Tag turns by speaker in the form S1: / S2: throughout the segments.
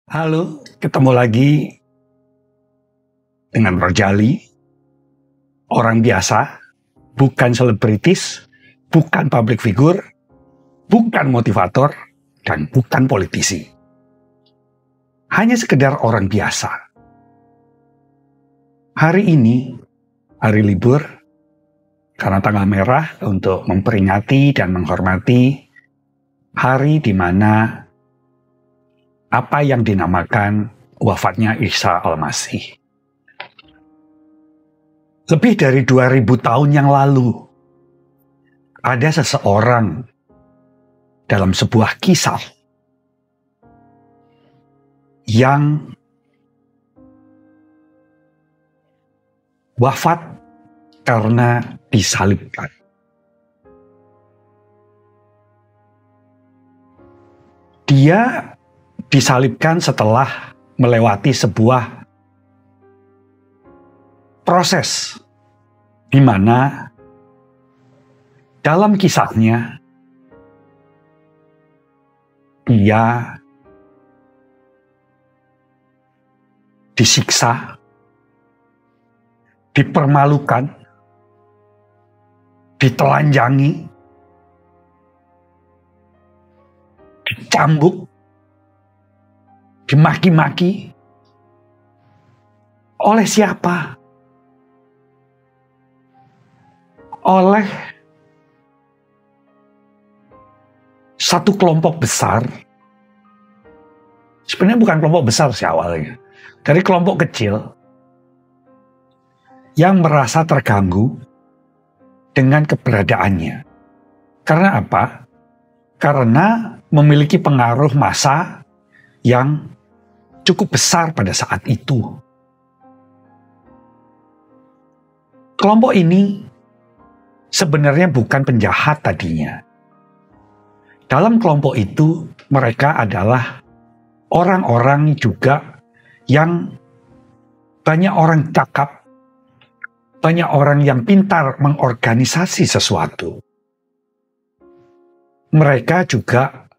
S1: Halo, ketemu lagi dengan Rojali, orang biasa, bukan selebritis, bukan public figure, bukan motivator, dan bukan politisi. Hanya sekedar orang biasa. Hari ini, hari libur, karena tanggal merah untuk memperingati dan menghormati hari di mana apa yang dinamakan wafatnya Isa Al-Masih. Lebih dari 2000 tahun yang lalu, ada seseorang dalam sebuah kisah yang wafat karena disalibkan. Dia disalibkan setelah melewati sebuah proses di mana dalam kisahnya dia disiksa, dipermalukan, ditelanjangi, dicambuk, dimaki-maki. Oleh siapa? Oleh satu kelompok besar. Sebenarnya bukan kelompok besar sih awalnya. Dari kelompok kecil yang merasa terganggu dengan keberadaannya. Karena apa? Karena memiliki pengaruh massa yang cukup besar pada saat itu. Kelompok ini sebenarnya bukan penjahat tadinya. Dalam kelompok itu mereka adalah orang-orang juga yang banyak orang cakap, banyak orang yang pintar mengorganisasi sesuatu. Mereka juga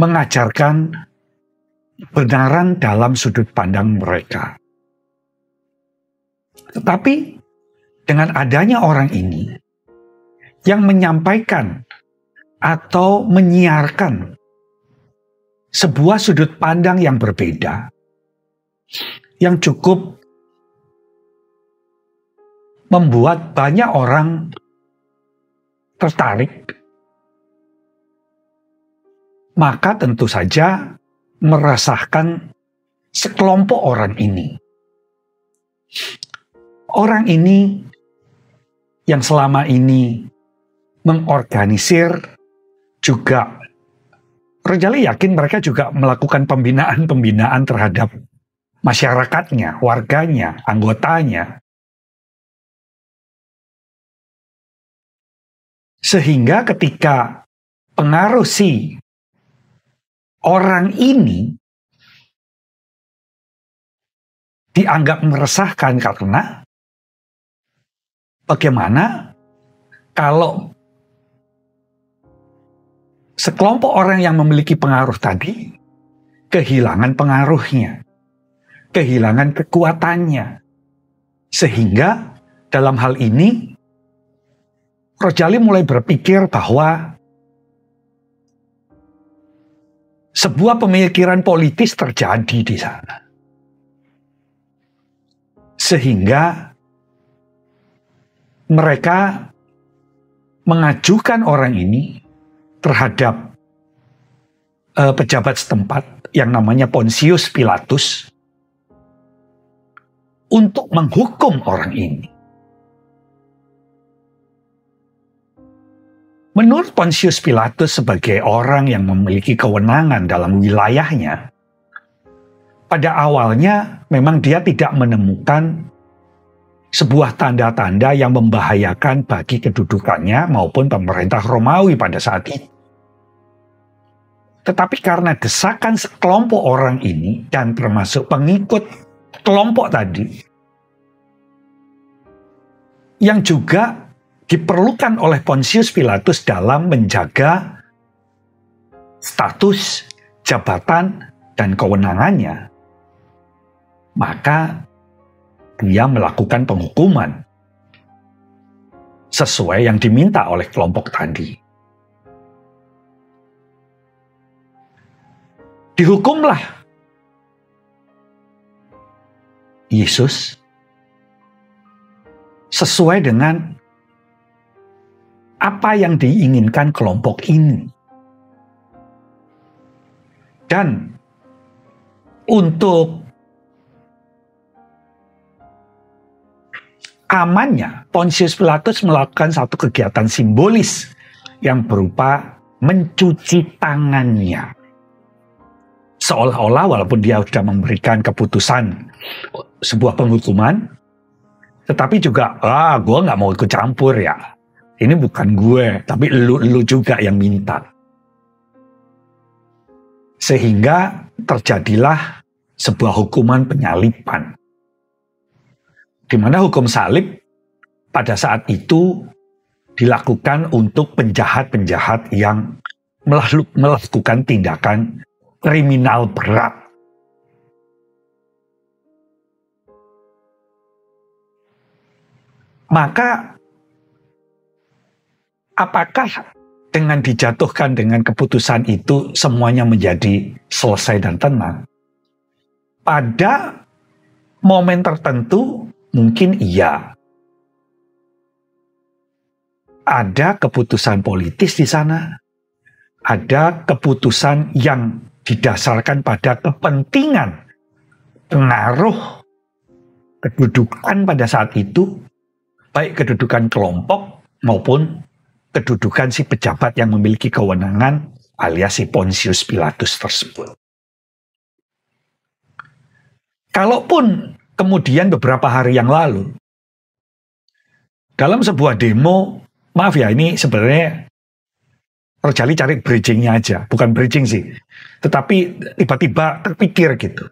S1: mengajarkan kebenaran dalam sudut pandang mereka. Tetapi dengan adanya orang ini yang menyampaikan atau menyiarkan sebuah sudut pandang yang berbeda, yang cukup membuat banyak orang tertarik, maka tentu saja meresahkan sekelompok orang ini. Orang ini yang selama ini mengorganisir juga, Rojali yakin mereka juga melakukan pembinaan-pembinaan terhadap masyarakatnya, warganya, anggotanya. Sehingga ketika pengaruh si orang ini dianggap meresahkan karena bagaimana kalau sekelompok orang yang memiliki pengaruh tadi kehilangan pengaruhnya, kehilangan kekuatannya. Sehingga dalam hal ini Rojali mulai berpikir bahwa sebuah pemikiran politis terjadi di sana. Sehingga mereka mengajukan orang ini terhadap pejabat setempat yang namanya Pontius Pilatus untuk menghukum orang ini. Menurut Pontius Pilatus sebagai orang yang memiliki kewenangan dalam wilayahnya, pada awalnya memang dia tidak menemukan sebuah tanda-tanda yang membahayakan bagi kedudukannya maupun pemerintah Romawi pada saat itu. Tetapi karena desakan sekelompok orang ini dan termasuk pengikut kelompok tadi, yang juga diperlukan oleh Pontius Pilatus dalam menjaga status, jabatan, dan kewenangannya, maka dia melakukan penghukuman sesuai yang diminta oleh kelompok tadi. Dihukumlah Yesus sesuai dengan apa yang diinginkan kelompok ini. Dan untuk amannya, Pontius Pilatus melakukan satu kegiatan simbolis yang berupa mencuci tangannya. Seolah-olah walaupun dia sudah memberikan keputusan sebuah penghukuman, tetapi juga, gue nggak mau ikut campur ya. Ini bukan gue, tapi lu juga yang minta. Sehingga terjadilah sebuah hukuman penyaliban. Di mana hukum salib pada saat itu dilakukan untuk penjahat-penjahat yang melakukan tindakan kriminal berat. Maka apakah dengan dijatuhkan dengan keputusan itu semuanya menjadi selesai dan tenang? Pada momen tertentu mungkin iya. Ada keputusan politis di sana. Ada keputusan yang didasarkan pada kepentingan, pengaruh, kedudukan pada saat itu, baik kedudukan kelompok maupun kedudukan si pejabat yang memiliki kewenangan alias si Pontius Pilatus tersebut. Kalaupun kemudian beberapa hari yang lalu, dalam sebuah demo, maaf ya ini sebenarnya Rojali cari bridgingnya aja, bukan bridging sih, tetapi tiba-tiba terpikir gitu.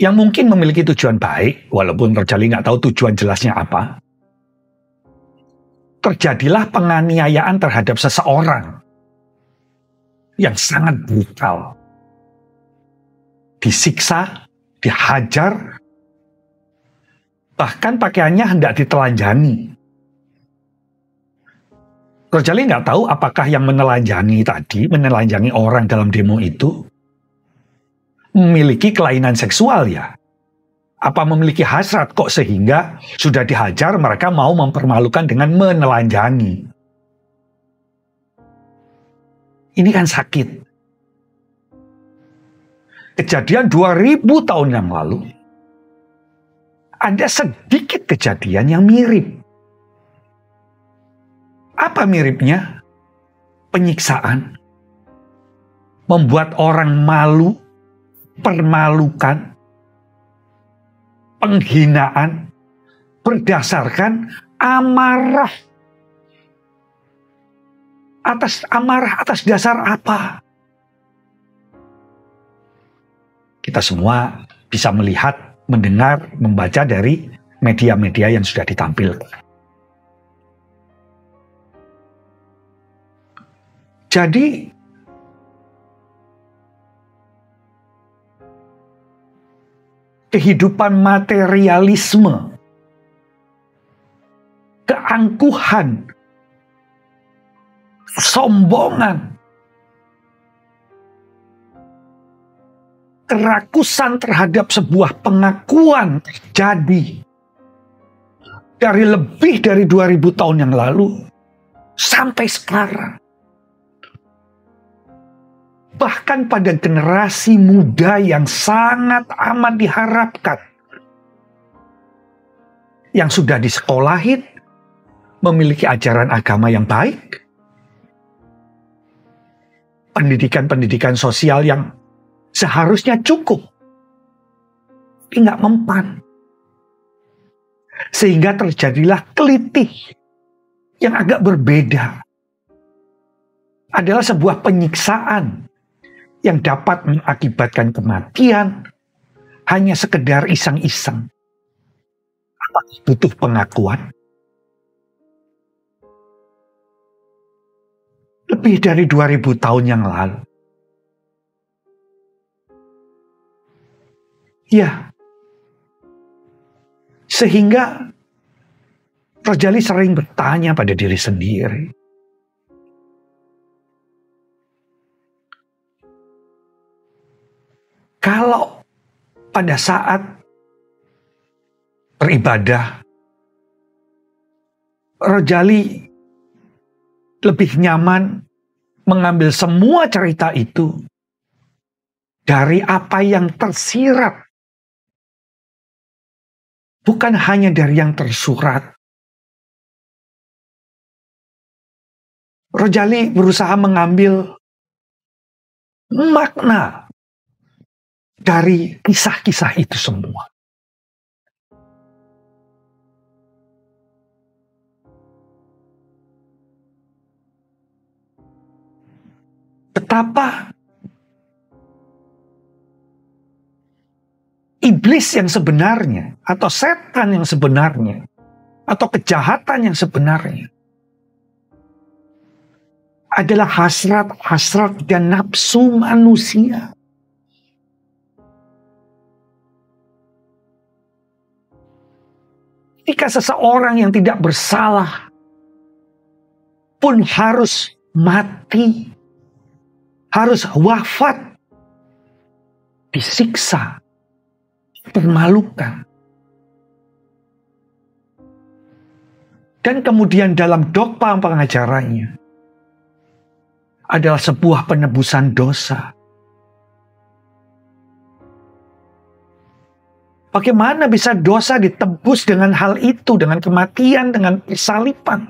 S1: Yang mungkin memiliki tujuan baik, walaupun Rojali nggak tahu tujuan jelasnya apa. Terjadilah penganiayaan terhadap seseorang yang sangat brutal. Disiksa, dihajar, bahkan pakaiannya hendak ditelanjangi. Rojali nggak tahu apakah yang menelanjangi orang dalam demo itu memiliki kelainan seksual ya. Apa memiliki hasrat kok sehingga sudah dihajar mereka mau mempermalukan dengan menelanjangi. Ini kan sakit. Kejadian 2000 tahun yang lalu, ada sedikit kejadian yang mirip. Apa miripnya? Penyiksaan. Membuat orang malu, permalukan, penghinaan, berdasarkan amarah. Atas dasar apa? Kita semua bisa melihat, mendengar, membaca dari media-media yang sudah ditampilkan. Jadi, kehidupan materialisme, keangkuhan, kesombongan, kerakusan terhadap sebuah pengakuan terjadi dari lebih dari 2000 tahun yang lalu sampai sekarang. Bahkan pada generasi muda yang sangat amat diharapkan. Yang sudah disekolahin, memiliki ajaran agama yang baik. Pendidikan-pendidikan sosial yang seharusnya cukup. Tapi nggak mempan. Sehingga terjadilah kelitih yang agak berbeda. Adalah sebuah penyiksaan yang dapat mengakibatkan kematian hanya sekedar iseng-iseng. butuh pengakuan? Lebih dari 2000 tahun yang lalu. Ya. Sehingga Rojali sering bertanya pada diri sendiri. Kalau pada saat beribadah, Rojali lebih nyaman mengambil semua cerita itu dari apa yang tersirat, bukan hanya dari yang tersurat. Rojali berusaha mengambil makna dari kisah-kisah itu semua. Betapa iblis yang sebenarnya, atau setan yang sebenarnya, atau kejahatan yang sebenarnya adalah hasrat-hasrat dan nafsu manusia. Jika seseorang yang tidak bersalah pun harus mati, harus wafat, disiksa, dipermalukan. Dan kemudian dalam dogma pengajarannya adalah sebuah penebusan dosa. Bagaimana bisa dosa ditebus dengan hal itu, dengan kematian, dengan persalipan?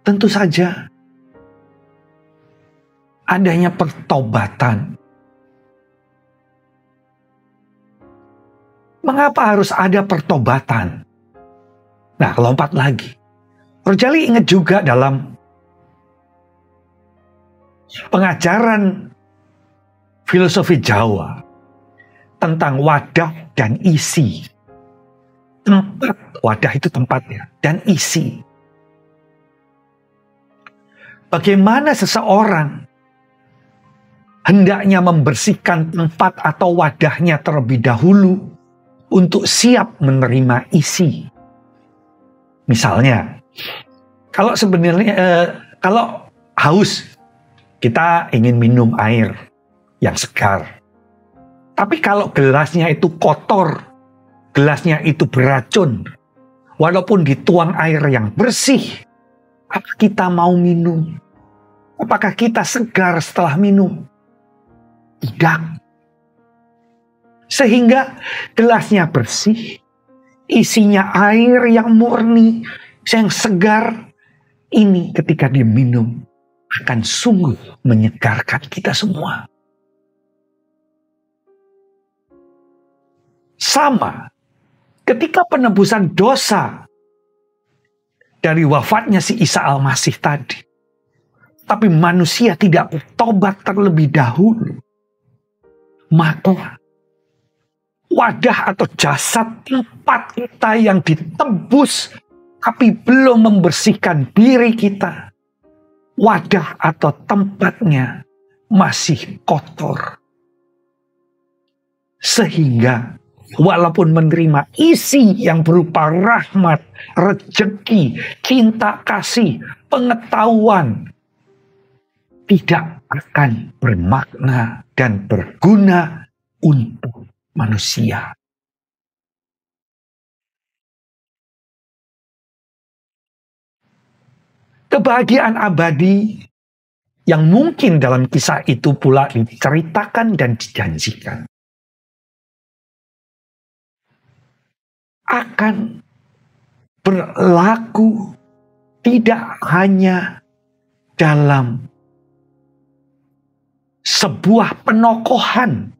S1: Tentu saja adanya pertobatan. Mengapa harus ada pertobatan? Nah, lompat lagi. Rojali ingat juga dalam pengajaran filosofi Jawa tentang wadah dan isi. Tempat, wadah itu tempatnya, dan isi. Bagaimana seseorang hendaknya membersihkan tempat atau wadahnya terlebih dahulu untuk siap menerima isi. Misalnya, kalau kalau haus, kita ingin minum air yang segar. Tapi kalau gelasnya itu kotor, gelasnya itu beracun, walaupun dituang air yang bersih, apa kita mau minum? Apakah kita segar setelah minum? Tidak. Sehingga gelasnya bersih, isinya air yang murni, yang segar, ini ketika diminum akan sungguh menyegarkan kita semua. Sama, ketika penebusan dosa dari wafatnya si Isa Al-Masih tadi, tapi manusia tidak bertobat terlebih dahulu, maka wadah atau jasad tempat kita yang ditebus tapi belum membersihkan diri kita, wadah atau tempatnya masih kotor. Sehingga walaupun menerima isi yang berupa rahmat, rezeki, cinta kasih, pengetahuan, tidak akan bermakna dan berguna untuk manusia. Kebahagiaan abadi yang mungkin dalam kisah itu pula diceritakan dan dijanjikan akan berlaku tidak hanya dalam sebuah penokohan,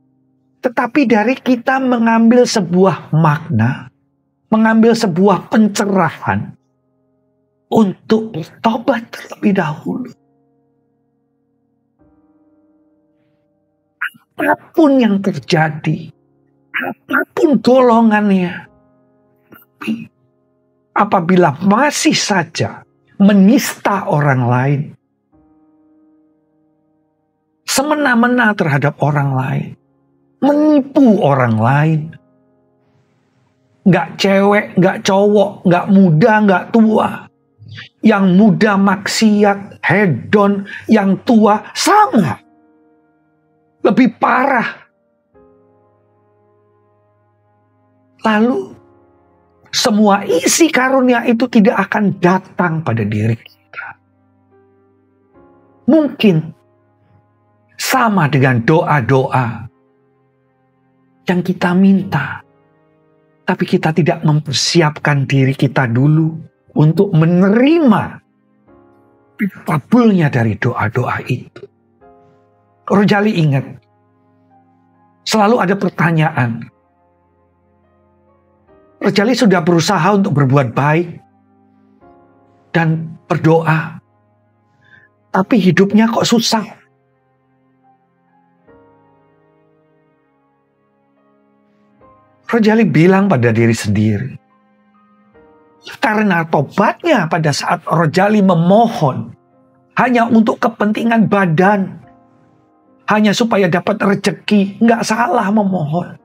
S1: tetapi dari kita mengambil sebuah makna, mengambil sebuah pencerahan untuk bertobat terlebih dahulu. Apapun yang terjadi, apapun golongannya. Tapi apabila masih saja menista orang lain, semena-mena terhadap orang lain, menipu orang lain, nggak cewek, nggak cowok, nggak muda, nggak tua. Yang muda maksiat, hedon, yang tua sama. Lebih parah. Lalu, semua isi karunia itu tidak akan datang pada diri kita. Mungkin sama dengan doa-doa yang kita minta. Tapi kita tidak mempersiapkan diri kita dulu untuk menerima kabulnya dari doa-doa itu. Rojali ingat, selalu ada pertanyaan. Rojali sudah berusaha untuk berbuat baik dan berdoa. Tapi hidupnya kok susah. Rojali bilang pada diri sendiri. Karena tobatnya pada saat Rojali memohon. Hanya untuk kepentingan badan. Hanya supaya dapat rezeki. Nggak salah memohon.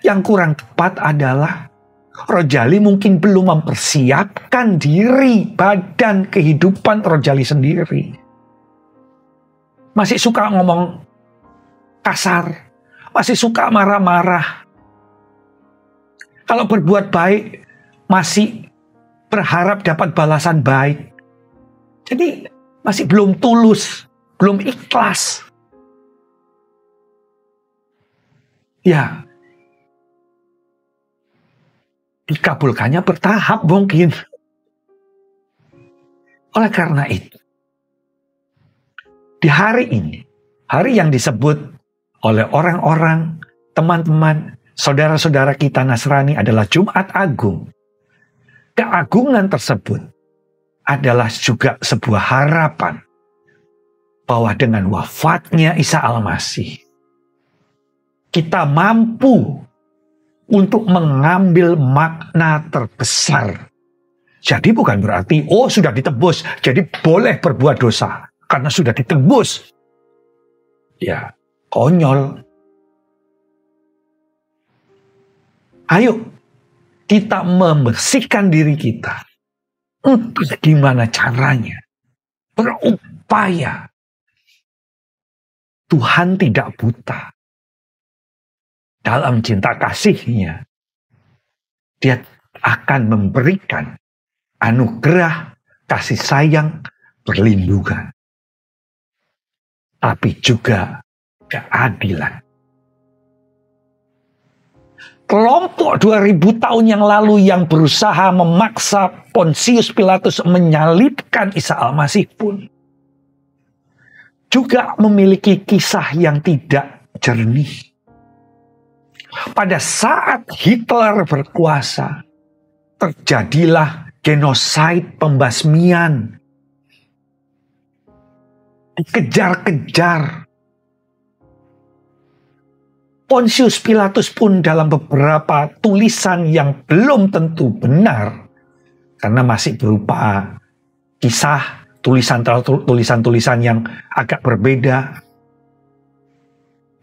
S1: Yang kurang tepat adalah Rojali mungkin belum mempersiapkan diri, badan, kehidupan Rojali sendiri. Masih suka ngomong kasar. Masih suka marah-marah. Kalau berbuat baik, masih berharap dapat balasan baik. Jadi masih belum tulus, belum ikhlas. Ya, dikabulkannya bertahap mungkin. Oleh karena itu, di hari ini, hari yang disebut oleh orang-orang, teman-teman, saudara-saudara kita Nasrani adalah Jumat Agung. Keagungan tersebut adalah juga sebuah harapan bahwa dengan wafatnya Isa Al-Masih, kita mampu untuk mengambil makna terbesar. Jadi bukan berarti, oh sudah ditebus, jadi boleh berbuat dosa karena sudah ditebus. Ya, konyol. Ayo kita membersihkan diri kita. Entah gimana caranya. Berupaya. Tuhan tidak buta. Dalam cinta kasih-Nya, Dia akan memberikan anugerah, kasih sayang, perlindungan. Tapi juga keadilan. Kelompok 2000 tahun yang lalu yang berusaha memaksa Pontius Pilatus menyalibkan Isa Al-Masih pun juga memiliki kisah yang tidak jernih. Pada saat Hitler berkuasa, terjadilah genosid, pembasmian. Dikejar-kejar. Pontius Pilatus pun dalam beberapa tulisan yang belum tentu benar, karena masih berupa kisah, tulisan-tulisan yang agak berbeda,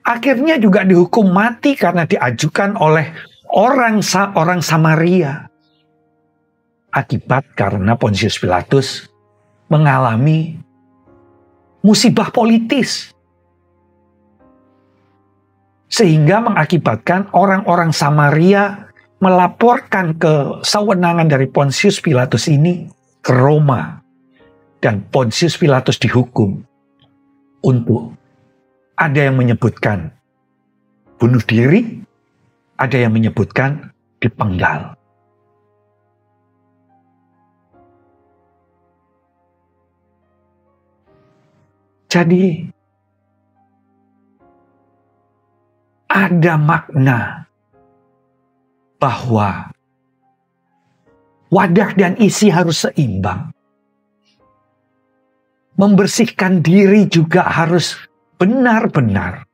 S1: akhirnya juga dihukum mati karena diajukan oleh orang Samaria. Akibat karena Pontius Pilatus mengalami musibah politis. Sehingga mengakibatkan orang-orang Samaria melaporkan kesewenangan dari Pontius Pilatus ini ke Roma. Dan Pontius Pilatus dihukum untuk, ada yang menyebutkan bunuh diri, ada yang menyebutkan dipenggal. Jadi ada makna bahwa wadah dan isi harus seimbang. Membersihkan diri juga harus benar-benar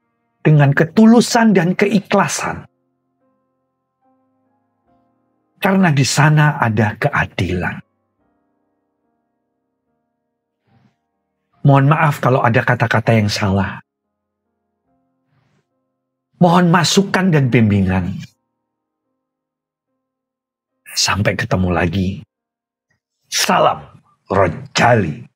S1: dengan ketulusan dan keikhlasan. karena di sana ada keadilan. Mohon maaf kalau ada kata-kata yang salah. Mohon masukan dan bimbingan. Sampai ketemu lagi. Salam Rojali.